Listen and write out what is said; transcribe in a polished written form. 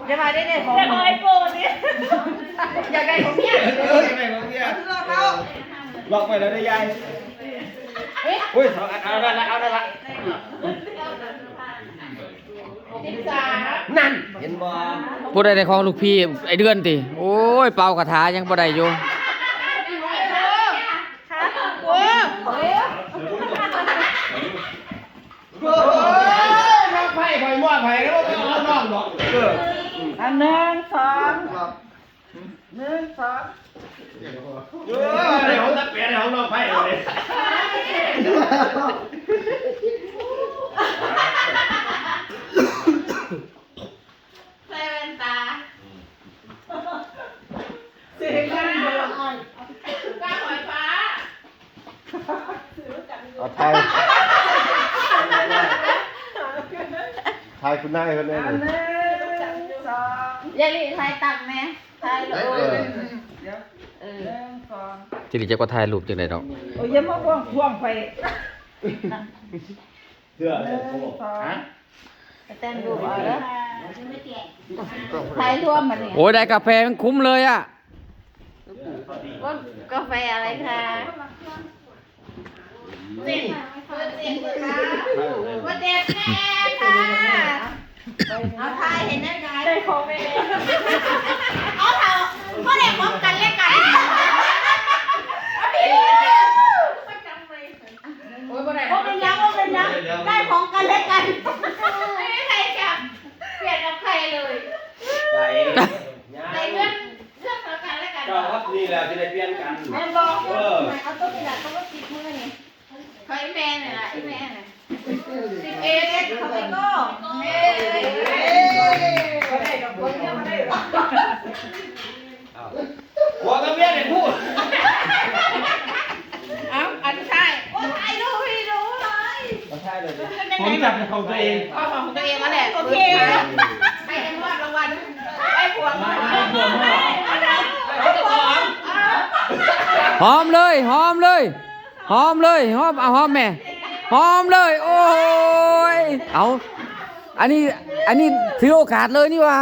จะมาได้ของจะคอยโกรธเนี่ย อยากได้ของเนี่ย อยากได้ของเนี่ยล็อกไปแล้วได้ยายอุ้ยเอาได้ละนั่นเห็นบ่ บ่ได้ในของลูกพี่ไอเดือนติโอ้ยเป่ากระถายังบ่ได้อยู่ โอ้ยน้องไผ่ไผ่มั่วไผ่แล้วไม่เอาน้องหรอกอันหนึ่งสองหนึ่งสอง ในห้องตัดเปลี่ยนในห้องน้องไผ่เลย ใส่แว่นตา เสียงกันเบอร์ ก้าหอยฟ้า เอาไทยไทยคุณนายคนนี้ อันหนึ่งสอง ยายลีไทยตักไหมไทยโอ้ย เดี๋ยวหนึ่งสอง จิริจะก็ถ่ายรูปจังได๋ดอก โอ้ยยังมาพ่วงไป เสื้อ หนึ่งสอง เต้นรูปเอาแล้วไทยร่วมมาเนี่ย โอ้ยได้กาแฟมันคุ้มเลยอ่ะ ว่ากาแฟอะไรคะเด็ดเด็ดค่ะว่าเด็ดแน่ค่ะเอาไทยเห็นได้ไงได้ของไปเลยเอาเถอะเพราะเด็กพร้อมกันเล่นกันโอ้ยบ่ได้ว่าเป็นยังได้ของกันเล่นกันไม่มีใครจับเปลี่ยนกับใครเลย ไทย ในเรื่องของกันและกัน ก็ครับนี่แหละที่ได้เปลี่ยนกัน แม่บอกเอาตัวนี้ละต้องติดมือนี่เขาไอ้แม่เนี่ยละไอ้แม่เนี่ย11เขาไปก็ก็ได้ดอกบัวเนี่ยมาได้หรอ หัวกับเมียเนี่ยพูด เอาอันใช่โอ้ยไอ้รู้พี่รู้เลย มาใช่เลยผมจับของตัวเอง เอาของตัวเองมาแหละโอเคไอ้รางวัลไอ้พวงมาไอ้พวงมาไอ้พวง หอมเลยหอมเลยหอมเลยหอมเอาหอมแม่หอมเลยโอ้ยเอาอันนี้ถือโอกาสเลยนี่ว่า